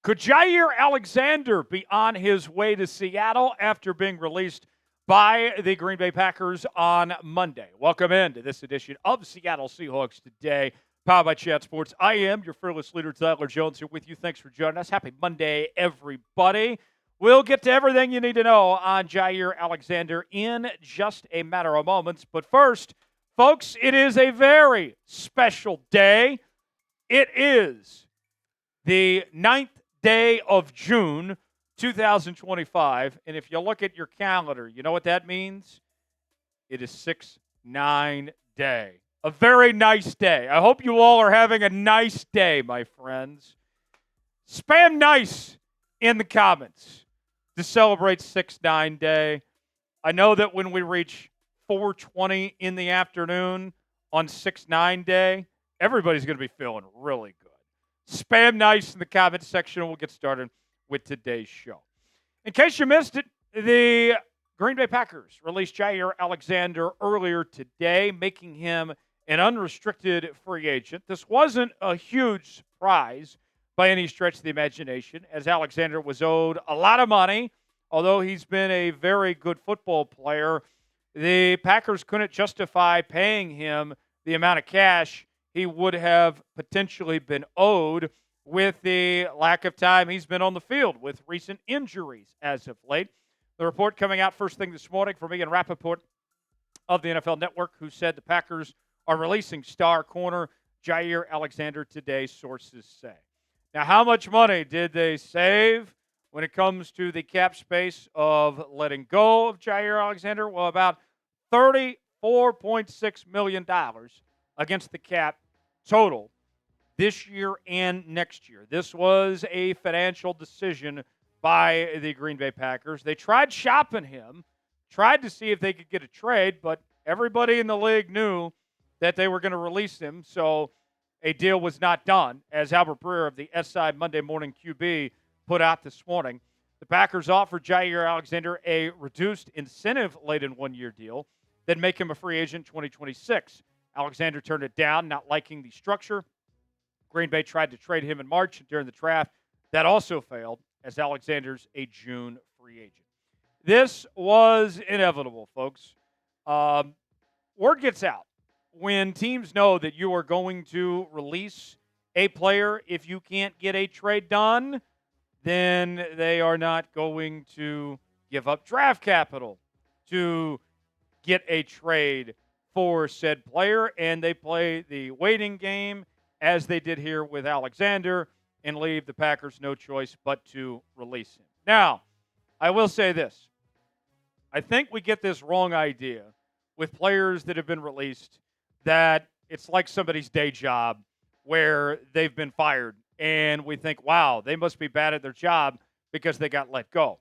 Could Jaire Alexander be on his way to Seattle after being released by the Green Bay Packers on Monday? Welcome into this edition of Seattle Seahawks Today, powered by Chat Sports. I am your fearless leader, Tyler Jones, here with you. Thanks for joining us. Happy Monday, everybody. We'll get to everything you need to know on Jaire Alexander in just a matter of moments. But first, folks, it is a very special day. It is the 9th day of June, 2025. And if you look at your calendar, you know what that means? It is 6-9 day. A very nice day. I hope you all are having a nice day, my friends. Spam nice in the comments to celebrate 6-9 day. I know that when we reach 4:20 in the afternoon on 6-9 day, everybody's going to be feeling really good. Spam nice in the comment section, and we'll get started with today's show. In case you missed it, the Green Bay Packers released Jaire Alexander earlier today, making him an unrestricted free agent. This wasn't a huge surprise by any stretch of the imagination, as Alexander was owed a lot of money. Although he's been a very good football player, the Packers couldn't justify paying him the amount of cash he would have potentially been owed with the lack of time he's been on the field with recent injuries as of late. The report coming out first thing this morning from Ian Rappaport of the NFL Network, who said the Packers are releasing star corner Jaire Alexander today, sources say. Now, how much money did they save when it comes to the cap space of letting go of Jaire Alexander? Well, about $34.6 million against the cap total this year and next year. This was a financial decision by the Green Bay Packers. They tried shopping him, tried to see if they could get a trade, but everybody in the league knew that they were going to release him, so a deal was not done, as Albert Breer of the SI Monday Morning QB put out this morning. The Packers offered Jaire Alexander a reduced incentive-laden one-year deal, then make him a free agent in 2026. Alexander turned it down, not liking the structure. Green Bay tried to trade him in March during the draft. That also failed, as Alexander's a June free agent. This was inevitable, folks. Word gets out when teams know that you are going to release a player. If you can't get a trade done, then they are not going to give up draft capital to get a trade for said player, and they play the waiting game as they did here with Alexander and leave the Packers no choice but to release him. Now, I will say this. I think we get this wrong idea with players that have been released that it's like somebody's day job where they've been fired, and we think, wow, they must be bad at their job because they got let go.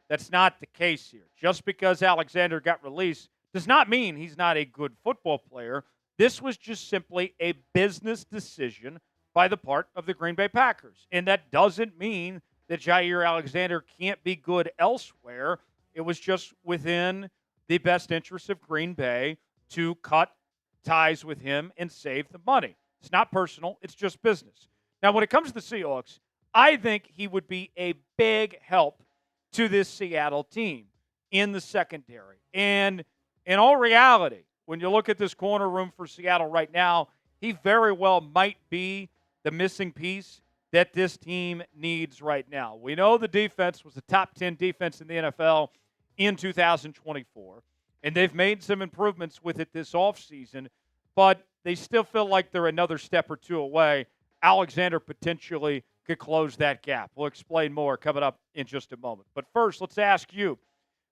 That's not the case here. Just because Alexander got released does not mean he's not a good football player. This was just simply a business decision by the part of the Green Bay Packers. And that doesn't mean that Jaire Alexander can't be good elsewhere. It was just within the best interest of Green Bay to cut ties with him and save the money. It's not personal. It's just business. Now, when it comes to the Seahawks, I think he would be a big help to this Seattle team in the secondary. And in all reality, when you look at this corner room for Seattle right now, he very well might be the missing piece that this team needs right now. We know the defense was the top 10 defense in the NFL in 2024, and they've made some improvements with it this offseason, but they still feel like they're another step or two away. Alexander potentially could close that gap. We'll explain more coming up in just a moment. But first, let's ask you,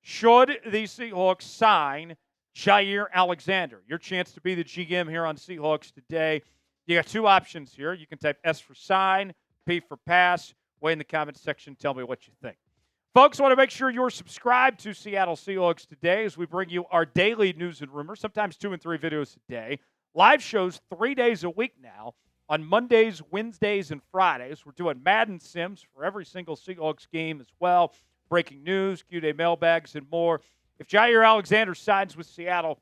should the Seahawks sign Jaire Alexander? Your chance to be the GM here on Seahawks Today. You got two options here. You can type S for sign, P for pass. Weigh in the comments section. Tell me what you think. Folks, I want to make sure you're subscribed to Seattle Seahawks Today as we bring you our daily news and rumors, sometimes 2 and 3 videos a day. Live shows 3 days a week now on Mondays, Wednesdays, and Fridays. We're doing Madden Sims for every single Seahawks game as well. Breaking news, Q-Day mailbags, and more. If Jaire Alexander signs with Seattle,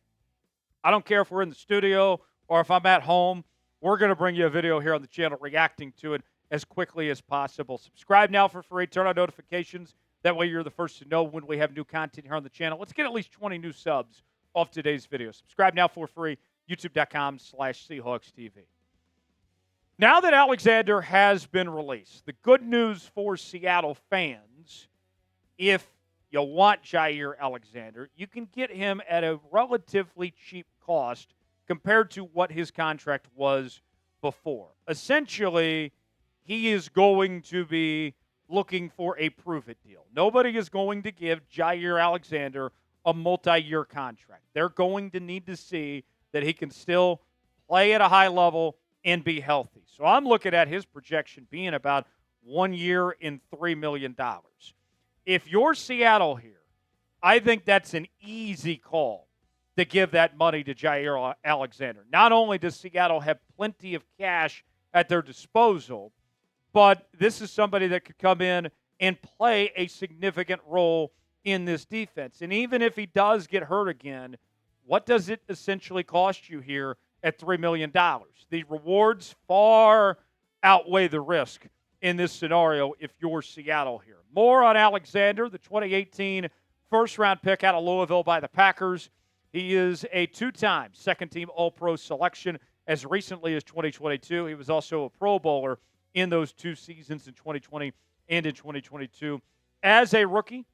I don't care if we're in the studio or if I'm at home, we're going to bring you a video here on the channel reacting to it as quickly as possible. Subscribe now for free. Turn on notifications. That way you're the first to know when we have new content here on the channel. Let's get at least 20 new subs off today's video. Subscribe now for free. YouTube.com/Seahawks TV. Now that Alexander has been released, the good news for Seattle fans, if you want Jaire Alexander, you can get him at a relatively cheap cost compared to what his contract was before. Essentially, he is going to be looking for a prove-it deal. Nobody is going to give Jaire Alexander a multi-year contract. They're going to need to see that he can still play at a high level and be healthy. So I'm looking at his projection being about 1 year in $3 million. If you're Seattle here, I think that's an easy call to give that money to Jaire Alexander. Not only does Seattle have plenty of cash at their disposal, but this is somebody that could come in and play a significant role in this defense. And even if he does get hurt again, what does it essentially cost you here at $3 million? The rewards far outweigh the risk in this scenario if you're Seattle here. More on Alexander, the 2018 first-round pick out of Louisville by the Packers. He is a two-time second-team All-Pro selection as recently as 2022. He was also a Pro Bowler in those two seasons in 2020 and in 2022. As a rookie,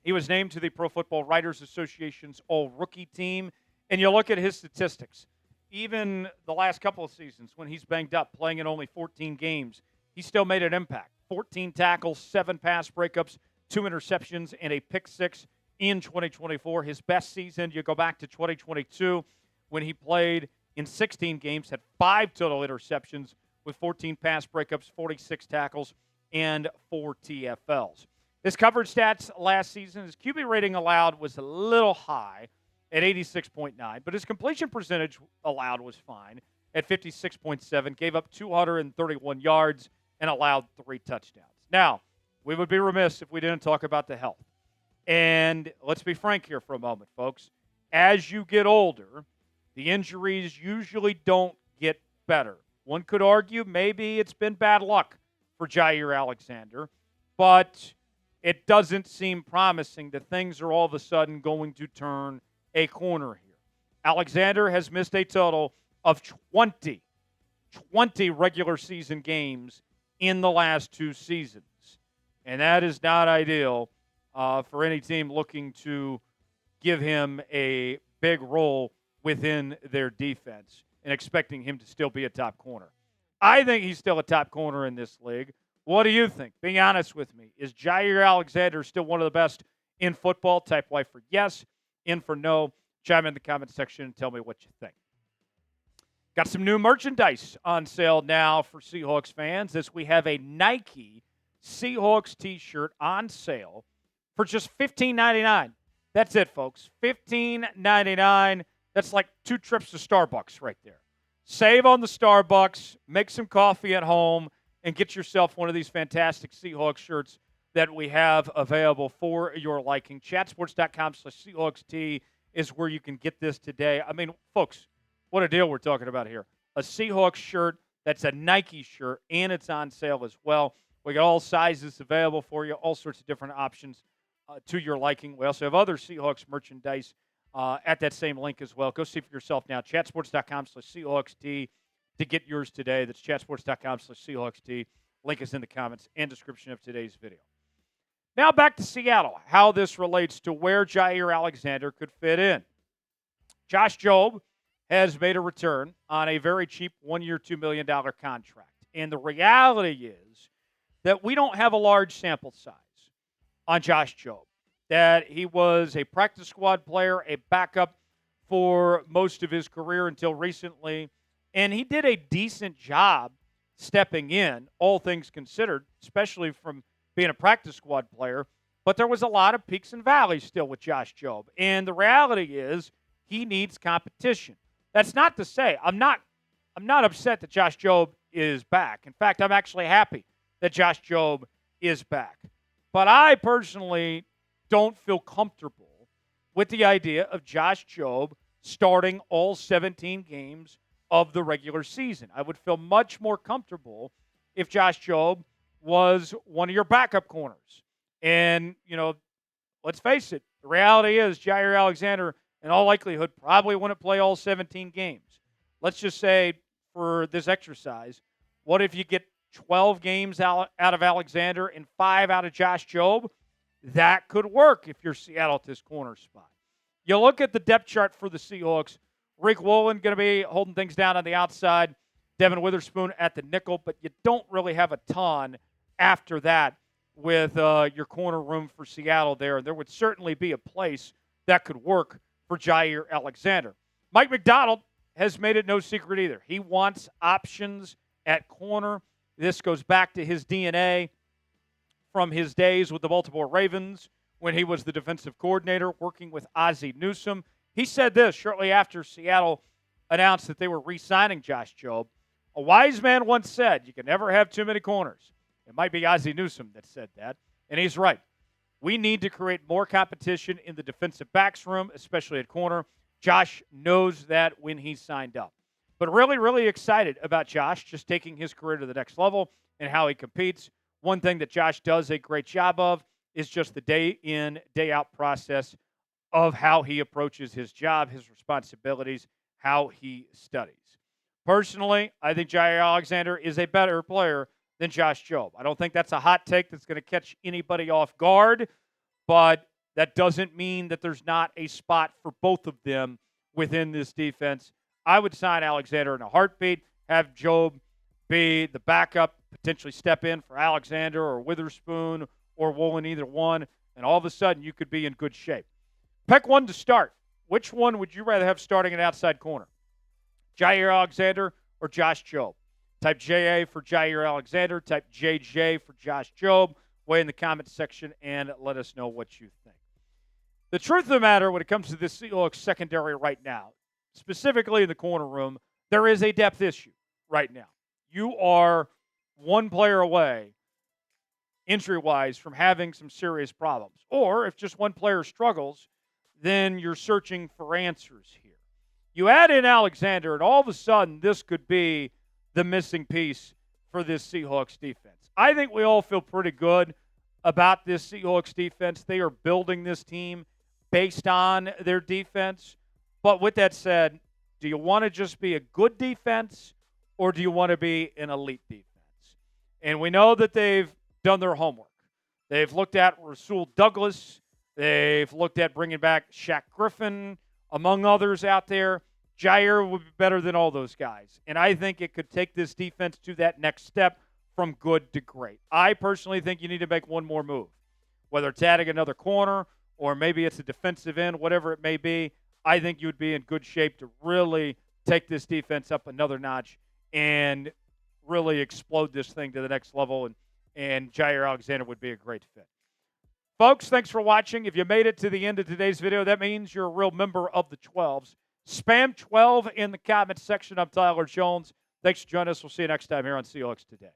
he was named to the Pro Football Writers Association's All-Rookie team. And you look at his statistics. Even the last couple of seasons when he's banged up, playing in only 14 games, he still made an impact. 14 tackles, 7 pass breakups, 2 interceptions, and a pick six in 2024. His best season, you go back to 2022 when he played in 16 games, had 5 total interceptions with 14 pass breakups, 46 tackles, and 4 TFLs. His coverage stats last season, his QB rating allowed was a little high at 86.9, but his completion percentage allowed was fine at 56.7, gave up 231 yards and allowed 3 touchdowns. Now, we would be remiss if we didn't talk about the health. And let's be frank here for a moment, folks. As you get older, the injuries usually don't get better. One could argue maybe it's been bad luck for Jaire Alexander, but it doesn't seem promising that things are all of a sudden going to turn a corner here. Alexander has missed a total of 20 regular season games in the last 2 seasons. And that is not ideal for any team looking to give him a big role within their defense and expecting him to still be a top corner. I think he's still a top corner in this league. What do you think? Be honest with me. Is Jaire Alexander still one of the best in football? Type Y for yes, in for no. Chime in the comment section and tell me what you think. Got some new merchandise on sale now for Seahawks fans as we have a Nike Seahawks t-shirt on sale for just $15.99. That's it, folks. $15.99. That's like 2 trips to Starbucks right there. Save on the Starbucks, make some coffee at home, and get yourself one of these fantastic Seahawks shirts that we have available for your liking. Chatsports.com/SeahawksT is where you can get this today. I mean, folks, what a deal we're talking about here. A Seahawks shirt that's a Nike shirt, and it's on sale as well. We got all sizes available for you, all sorts of different options to your liking. We also have other Seahawks merchandise at that same link as well. Go see for yourself now. Chatsports.com/SeahawksT to get yours today. That's chatsports.com/SeahawksT. Link is in the comments and description of today's video. Now back to Seattle, how this relates to where Jaire Alexander could fit in. Josh Jobe has made a return on a very cheap 1-year, $2 million contract. And the reality is that we don't have a large sample size on Josh Jobe. That he was a practice squad player, a backup for most of his career until recently. And he did a decent job stepping in, all things considered, especially from being a practice squad player. But there was a lot of peaks and valleys still with Josh Jobe. And the reality is he needs competition. That's not to say I'm not upset that Josh Jobe is back. In fact, I'm actually happy that Josh Jobe is back. But I personally don't feel comfortable with the idea of Josh Jobe starting all 17 games of the regular season. I would feel much more comfortable if Josh Jobe was one of your backup corners. And, let's face it, the reality is Jaire Alexander, in all likelihood, probably wouldn't play all 17 games. Let's just say, for this exercise, what if you get 12 games out of Alexander and 5 out of Josh Jobe? That could work if you're Seattle at this corner spot. You look at the depth chart for the Seahawks. Rick Woolen going to be holding things down on the outside. Devon Witherspoon at the nickel, but you don't really have a ton after that with your corner room for Seattle there. There would certainly be a place that could work for Jaire Alexander. Mike Macdonald has made it no secret either. He wants options at corner. This goes back to his DNA from his days with the Baltimore Ravens when he was the defensive coordinator working with Ozzie Newsome. He said this shortly after Seattle announced that they were re-signing Josh Jobe. A wise man once said, you can never have too many corners. It might be Ozzie Newsome that said that, and he's right. We need to create more competition in the defensive backs room, especially at corner. Josh knows that when he signed up. But really, really excited about Josh just taking his career to the next level and how he competes. One thing that Josh does a great job of is just the day in, day out process of how he approaches his job, his responsibilities, how he studies. Personally, I think Jaire Alexander is a better player than Josh Jobe. I don't think that's a hot take that's going to catch anybody off guard, but that doesn't mean that there's not a spot for both of them within this defense. I would sign Alexander in a heartbeat, have Jobe be the backup, potentially step in for Alexander or Witherspoon or Woolen, either one, and all of a sudden you could be in good shape. Pick one to start. Which one would you rather have starting an outside corner? Jaire Alexander or Josh Jobe? Type JA for Jaire Alexander. Type JJ for Josh Jobe. Weigh in the comments section and let us know what you think. The truth of the matter when it comes to this Seahawks secondary right now, specifically in the corner room, there is a depth issue right now. You are one player away, injury-wise, from having some serious problems. Or if just one player struggles, then you're searching for answers here. You add in Alexander, and all of a sudden, this could be the missing piece for this Seahawks defense. I think we all feel pretty good about this Seahawks defense. They are building this team based on their defense. But with that said, do you want to just be a good defense or do you want to be an elite defense? And we know that they've done their homework. They've looked at Rasul Douglas. They've looked at bringing back Shaq Griffin, among others out there. Jaire would be better than all those guys. And I think it could take this defense to that next step from good to great. I personally think you need to make one more move, whether it's adding another corner or maybe it's a defensive end, whatever it may be. I think you would be in good shape to really take this defense up another notch and really explode this thing to the next level. And Jaire Alexander would be a great fit. Folks, thanks for watching. If you made it to the end of today's video, that means you're a real member of the 12s. Spam 12 in the comments section. I'm Tyler Jones. Thanks for joining us. We'll see you next time here on Seahawks Today.